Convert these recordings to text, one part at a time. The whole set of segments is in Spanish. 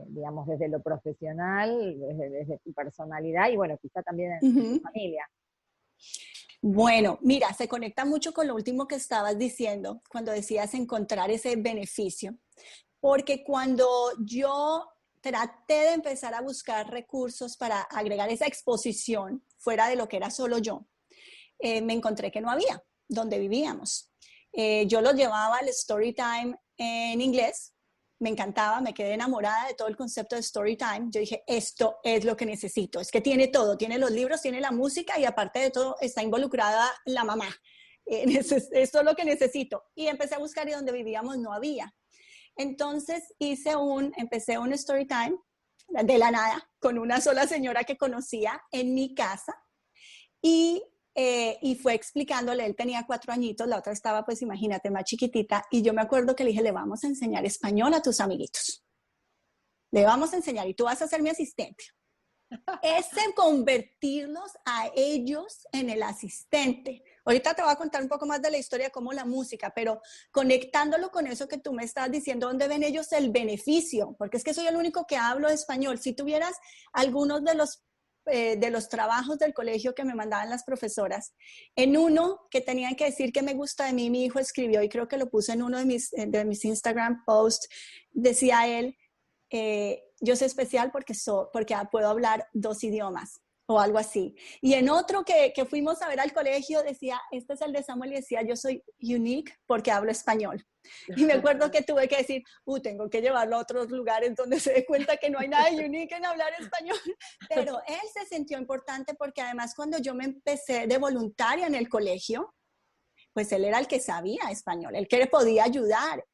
digamos, desde lo profesional, desde tu personalidad y bueno, quizá también en tu familia. Bueno, mira, se conecta mucho con lo último que estabas diciendo, cuando decías encontrar ese beneficio, porque cuando yo traté de empezar a buscar recursos para agregar esa exposición fuera de lo que era solo yo, me encontré que no había donde vivíamos. Yo lo llevaba al story time en inglés, me encantaba, me quedé enamorada de todo el concepto de story time. Yo dije, esto es lo que necesito, es que tiene todo, tiene los libros, tiene la música y aparte de todo está involucrada la mamá. Esto es lo que necesito. Y empecé a buscar y donde vivíamos no había. Entonces empecé un story time de la nada con una sola señora que conocía en mi casa y fue explicándole, él tenía 4 añitos, la otra estaba, pues imagínate, más chiquitita, y yo me acuerdo que le dije, le vamos a enseñar español a tus amiguitos. Le vamos a enseñar y tú vas a ser mi asistente. Es en convertirlos a ellos en el asistente. Ahorita te voy a contar un poco más de la historia de cómo la música, pero conectándolo con eso que tú me estás diciendo, ¿dónde ven ellos el beneficio? Porque es que soy el único que hablo español. Si tuvieras algunos de los trabajos del colegio que me mandaban las profesoras, en uno que tenían que decir que me gusta de mí, mi hijo escribió, y creo que lo puse en uno de mis Instagram posts, decía él, yo soy especial porque puedo hablar 2 idiomas o algo así. Y en otro que fuimos a ver al colegio decía, este es el de Samuel, y decía, yo soy unique porque hablo español. Y me acuerdo que tuve que decir, tengo que llevarlo a otros lugares donde se dé cuenta que no hay nada de unique en hablar español. Pero él se sintió importante porque además cuando yo me empecé de voluntaria en el colegio, pues él era el que sabía español, el que le podía ayudar.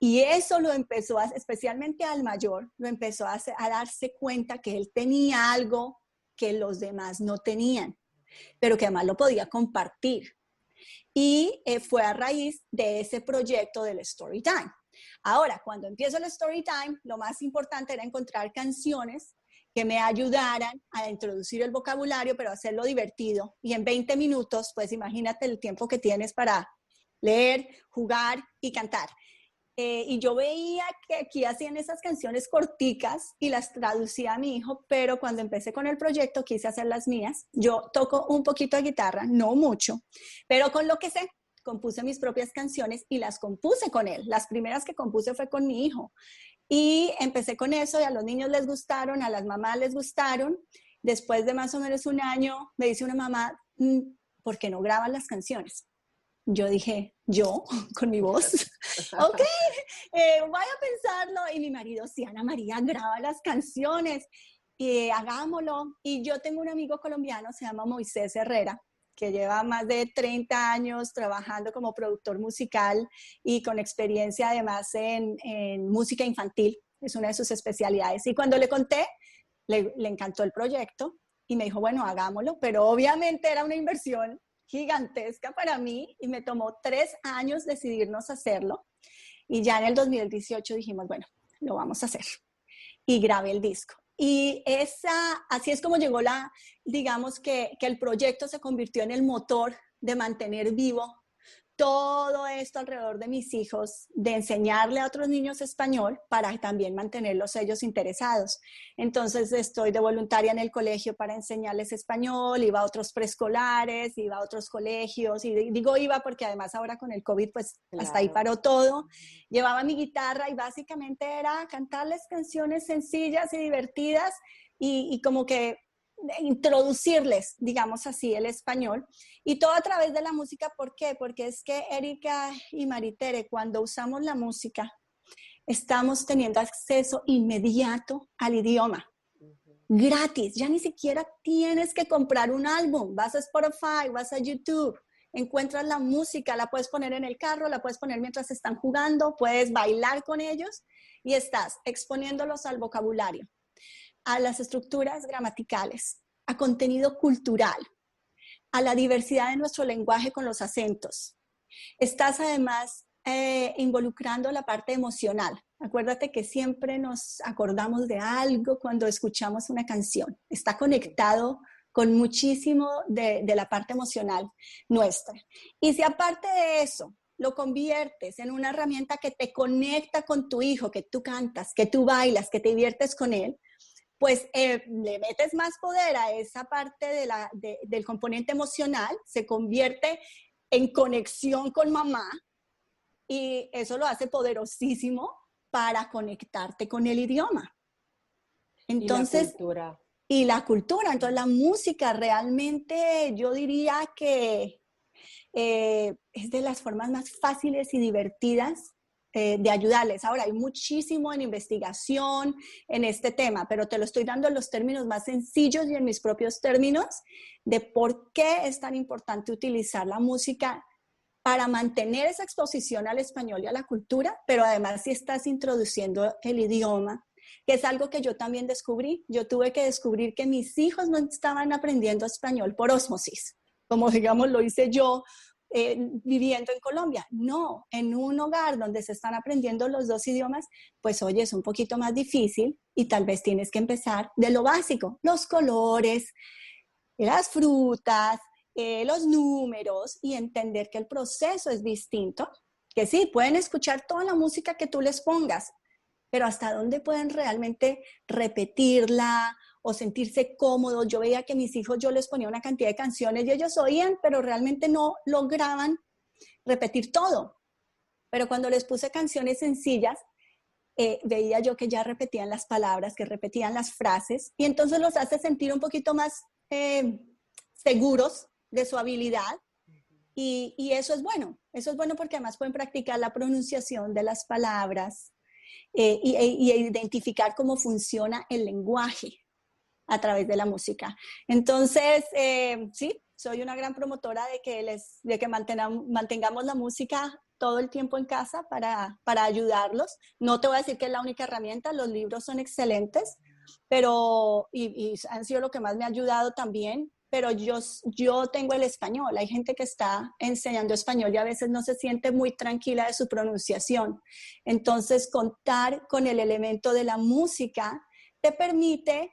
Y eso lo empezó, especialmente al mayor, lo empezó a darse cuenta que él tenía algo que los demás no tenían, pero que además lo podía compartir. Y fue a raíz de ese proyecto del Story Time. Ahora, cuando empiezo el Story Time, lo más importante era encontrar canciones que me ayudaran a introducir el vocabulario, pero hacerlo divertido. Y en 20 minutos, pues imagínate el tiempo que tienes para leer, jugar y cantar. Y yo veía que aquí hacían esas canciones corticas y las traducía a mi hijo, pero cuando empecé con el proyecto quise hacer las mías. Yo toco un poquito de guitarra, no mucho, pero con lo que sé, compuse mis propias canciones y las compuse con él. Las primeras que compuse fue con mi hijo. Y empecé con eso y a los niños les gustaron, a las mamás les gustaron. Después de más o menos un año me dice una mamá, ¿por qué no graban las canciones? Yo dije, ¿yo? ¿Con mi voz? Ok, voy a pensarlo. Y mi marido, sí, Ana María, graba las canciones, hagámoslo. Y yo tengo un amigo colombiano, se llama Moisés Herrera, que lleva más de 30 años trabajando como productor musical y con experiencia además en música infantil. Es una de sus especialidades. Y cuando le conté, le encantó el proyecto y me dijo, bueno, hagámoslo. Pero obviamente era una inversión gigantesca para mí y me tomó 3 años decidirnos hacerlo. Y ya en el 2018 dijimos, bueno, lo vamos a hacer. Y grabé el disco. Y así es como llegó digamos que el proyecto se convirtió en el motor de mantener vivo todo esto alrededor de mis hijos, de enseñarle a otros niños español para también mantenerlos ellos interesados. Entonces estoy de voluntaria en el colegio para enseñarles español, iba a otros preescolares, iba a otros colegios, y digo iba porque además ahora con el COVID pues claro, hasta ahí paró todo. Llevaba mi guitarra y básicamente era cantarles canciones sencillas y divertidas y como que introducirles, digamos así, el español, y todo a través de la música. ¿Por qué? Porque es que Erika y Maritere, cuando usamos la música, estamos teniendo acceso inmediato al idioma, gratis, ya ni siquiera tienes que comprar un álbum, vas a Spotify, vas a YouTube, encuentras la música, la puedes poner en el carro, la puedes poner mientras están jugando, puedes bailar con ellos y estás exponiéndolos al vocabulario, a las estructuras gramaticales, a contenido cultural, a la diversidad de nuestro lenguaje con los acentos. Estás además involucrando la parte emocional. Acuérdate que siempre nos acordamos de algo cuando escuchamos una canción. Está conectado con muchísimo de la parte emocional nuestra. Y si aparte de eso lo conviertes en una herramienta que te conecta con tu hijo, que tú cantas, que tú bailas, que te diviertes con él, pues le metes más poder a esa parte del componente emocional, se convierte en conexión con mamá y eso lo hace poderosísimo para conectarte con el idioma. Entonces, y la cultura. Entonces, la música realmente yo diría que es de las formas más fáciles y divertidas de ayudarles. Ahora, hay muchísimo en investigación en este tema, pero te lo estoy dando en los términos más sencillos y en mis propios términos de por qué es tan importante utilizar la música para mantener esa exposición al español y a la cultura, pero además si estás introduciendo el idioma, que es algo que yo también descubrí. Yo tuve que descubrir que mis hijos no estaban aprendiendo español por ósmosis, como digamos lo hice yo viviendo en Colombia. No, en un hogar donde se están aprendiendo los dos idiomas, pues oye, es un poquito más difícil y tal vez tienes que empezar de lo básico, los colores, las frutas, los números y entender que el proceso es distinto, que sí, pueden escuchar toda la música que tú les pongas, pero hasta dónde pueden realmente repetirla o sentirse cómodos. Yo veía que mis hijos, yo les ponía una cantidad de canciones y ellos oían, pero realmente no lograban repetir todo. Pero cuando les puse canciones sencillas, veía yo que ya repetían las palabras, que repetían las frases, y entonces los hace sentir un poquito más seguros de su habilidad. Y eso es bueno porque además pueden practicar la pronunciación de las palabras, y identificar cómo funciona el lenguaje a través de la música. Entonces, sí, soy una gran promotora de que mantengamos la música todo el tiempo en casa para ayudarlos. No te voy a decir que es la única herramienta, los libros son excelentes, pero y han sido lo que más me ha ayudado también. Pero yo tengo el español. Hay gente que está enseñando español y a veces no se siente muy tranquila de su pronunciación. Entonces, contar con el elemento de la música te permite,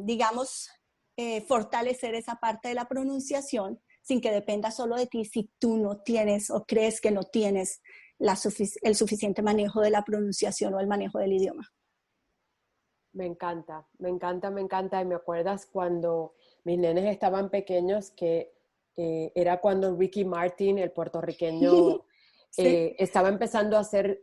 digamos, fortalecer esa parte de la pronunciación sin que dependa solo de ti si tú no tienes o crees que no tienes el suficiente manejo de la pronunciación o el manejo del idioma. Me encanta, me encanta, me encanta. Y me acuerdas cuando mis nenes estaban pequeños, que era cuando Ricky Martin, el puertorriqueño, sí, estaba empezando a hacer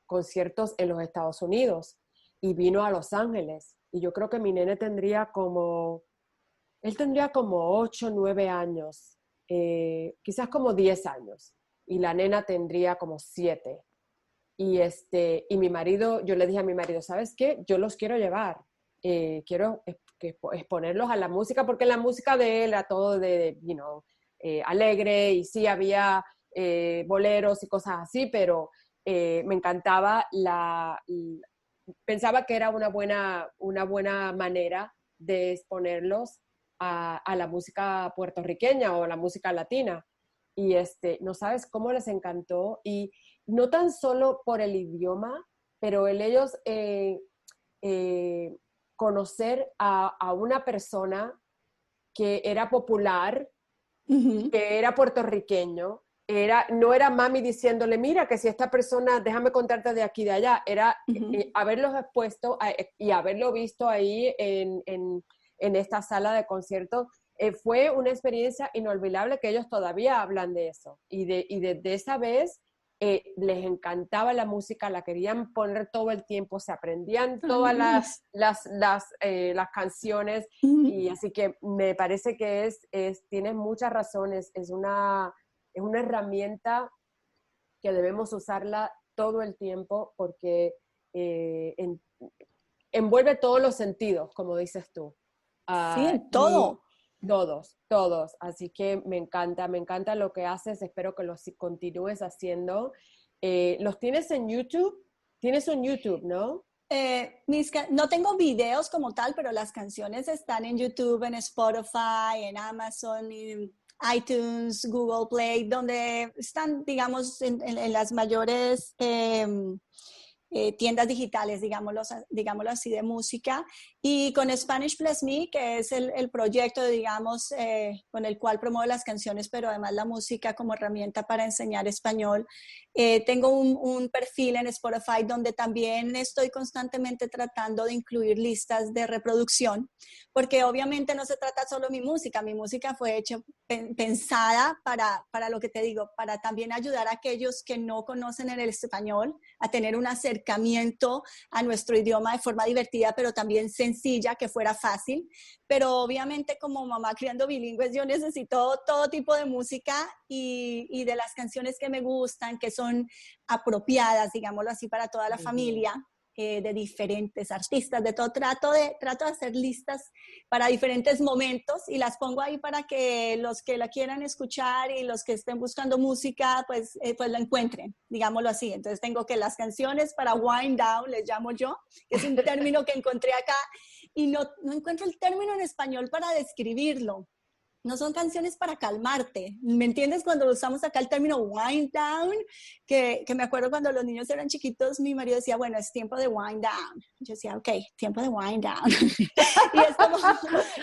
conciertos en los Estados Unidos y vino a Los Ángeles. Y yo creo que mi nene tendría como 8, 9 años, quizás como 10 años. Y la nena tendría como 7. Y mi marido, yo le dije a mi marido, ¿sabes qué? Yo los quiero llevar. Quiero exponerlos a la música, porque la música de él era todo alegre, y sí había boleros y cosas así, pero me encantaba pensaba que era una buena manera de exponerlos a la música puertorriqueña o a la música latina. Y no sabes cómo les encantó, y no tan solo por el idioma, pero ellos conocer a una persona que era popular, uh-huh, que era puertorriqueño, no era mami diciéndole, mira, que si esta persona, déjame contarte de aquí y de allá, era uh-huh, haberlos expuesto y haberlo visto ahí en esta sala de conciertos. Fue una experiencia inolvidable, que ellos todavía hablan de eso. Y de esa vez les encantaba la música, la querían poner todo el tiempo, se aprendían todas las canciones. Y así que me parece que tienes muchas razones, es una herramienta que debemos usarla todo el tiempo, porque envuelve todos los sentidos, como dices tú. Sí, en todo. Todos. Así que me encanta lo que haces. Espero que lo continúes haciendo. ¿Los tienes en YouTube? Tienes un YouTube, ¿no? No tengo videos como tal, pero las canciones están en YouTube, en Spotify, en Amazon, en iTunes, Google Play, donde están, digamos, en las mayores tiendas digitales, digámoslo así, de música. Y con Spanish Plus Me, que es el proyecto, digamos, con el cual promuevo las canciones, pero además la música como herramienta para enseñar español. Tengo un perfil en Spotify donde también estoy constantemente tratando de incluir listas de reproducción, porque obviamente no se trata solo de mi música fue hecha, pensada para lo que te digo, para también ayudar a aquellos que no conocen el español a tener un acercamiento a nuestro idioma de forma divertida, pero también sencilla, que fuera fácil. Pero obviamente como mamá criando bilingües, yo necesito todo tipo de música y de las canciones que me gustan, que son apropiadas, digámoslo así, para toda la familia. De diferentes artistas, de todo, trato de hacer listas para diferentes momentos y las pongo ahí para que los que la quieran escuchar y los que estén buscando música, pues la encuentren, digámoslo así. Entonces tengo que las canciones para wind down, les llamo yo, que es un término que encontré acá y no encuentro el término en español para describirlo. No son canciones para calmarte, ¿me entiendes? Cuando usamos acá el término wind down, que me acuerdo cuando los niños eran chiquitos, mi marido decía, bueno, es tiempo de wind down. Yo decía, ok, tiempo de wind down. Y es como,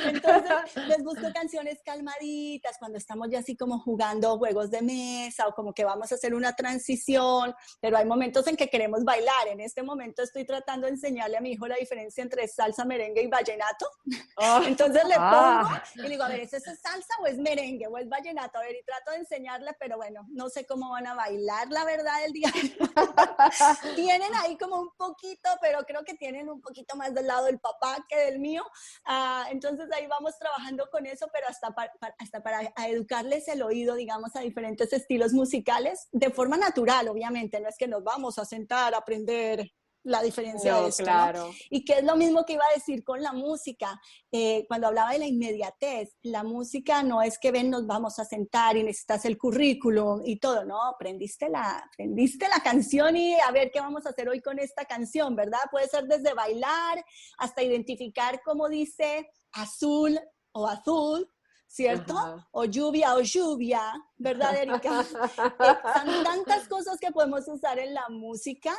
entonces les busco canciones calmaditas, cuando estamos ya así como jugando juegos de mesa o como que vamos a hacer una transición, pero hay momentos en que queremos bailar. En este momento estoy tratando de enseñarle a mi hijo la diferencia entre salsa, merengue y vallenato. Entonces le pongo y le digo, a ver, ¿es salsa o es merengue o es vallenato? A ver, y trato de enseñarle, pero bueno, no sé cómo van a bailar, la verdad, el día. Tienen ahí como un poquito, pero creo que tienen un poquito más del lado del papá que del mío. Entonces ahí vamos trabajando con eso, pero hasta para educarles el oído, digamos, a diferentes estilos musicales, de forma natural, obviamente, no es que nos vamos a sentar a aprender la diferencia de esto, claro. ¿no? Y que es lo mismo que iba a decir con la música, cuando hablaba de la inmediatez, la música no es que nos vamos a sentar y necesitas el currículum y todo, no, aprendiste la canción y a ver qué vamos a hacer hoy con esta canción, ¿verdad? Puede ser desde bailar hasta identificar cómo dice azul o azul, ¿cierto? Ajá. O lluvia, ¿verdad, Erika? Son tantas cosas que podemos usar en la música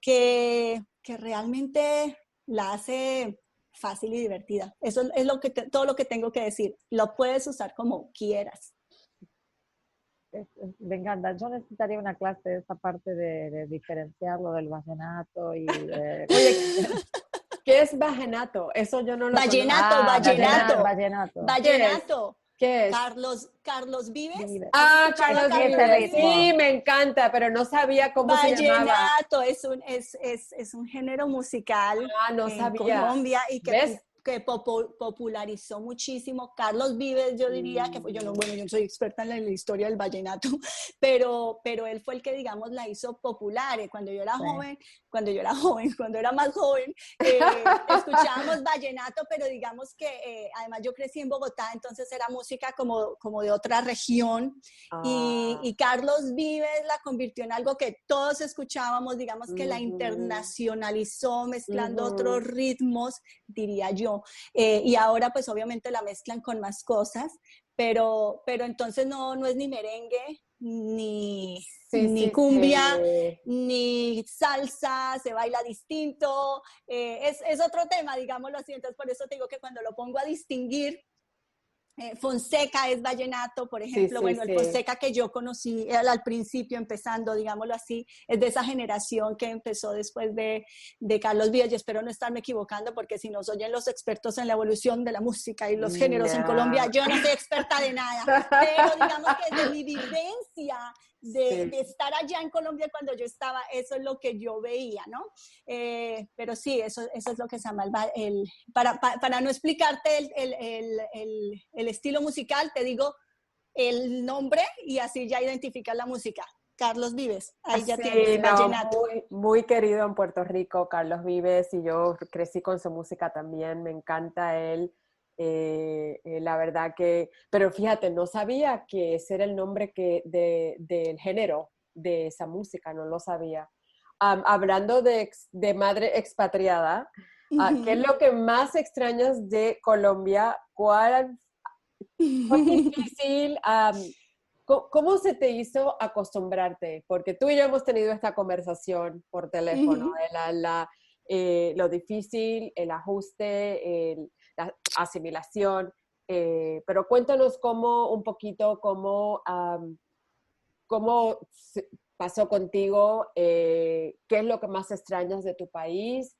que realmente la hace fácil y divertida. Eso es todo lo que tengo que decir. Lo puedes usar como quieras. Me encanta. Yo necesitaría una clase de esa parte de diferenciarlo del vallenato y Oye, ¿qué es vallenato? Eso yo no lo conozco. Vallenato. ¿Qué es? Carlos Vives. Carlos Vives. Sí, me encanta, pero no sabía cómo se llamaba. Vallenato es un género musical en Colombia y que popularizó muchísimo. Carlos Vives, yo diría que fue, yo no soy experta en la historia del vallenato, pero él fue el que, digamos, la hizo popular. Cuando yo era más joven, escuchábamos vallenato, pero digamos que además yo crecí en Bogotá, entonces era música como de otra región, y Carlos Vives la convirtió en algo que todos escuchábamos, digamos que la internacionalizó mezclando otros ritmos, diría yo. Y ahora pues obviamente la mezclan con más cosas, pero entonces no es ni merengue, ni cumbia, ni salsa, se baila distinto, es otro tema, digámoslo así. Entonces por eso te digo que cuando lo pongo a distinguir, Fonseca es vallenato, por ejemplo. El Fonseca que yo conocí al principio, empezando, digámoslo así, es de esa generación que empezó después de Carlos Vives. Yo espero no estarme equivocando, porque si nos oyen los expertos en la evolución de la música y los géneros en Colombia, yo no soy experta de nada, pero digamos que desde mi vivencia de estar allá en Colombia cuando yo estaba, eso es lo que yo veía, ¿no? Pero sí, eso es lo que se llama para no explicarte el estilo musical, te digo el nombre y así ya identificas la música. Carlos Vives, ahí ya tienes vallenato. Muy, muy querido en Puerto Rico, Carlos Vives, y yo crecí con su música también, me encanta él. La verdad que, pero fíjate, no sabía que ese era el nombre del género de esa música, no lo sabía. Hablando de madre expatriada, ¿qué es lo que más extrañas de Colombia? ¿Cuál fue difícil ¿Cómo se te hizo acostumbrarte? Porque tú y yo hemos tenido esta conversación por teléfono, de lo difícil, el ajuste, la asimilación, pero cuéntanos un poquito cómo pasó contigo, qué es lo que más extrañas de tu país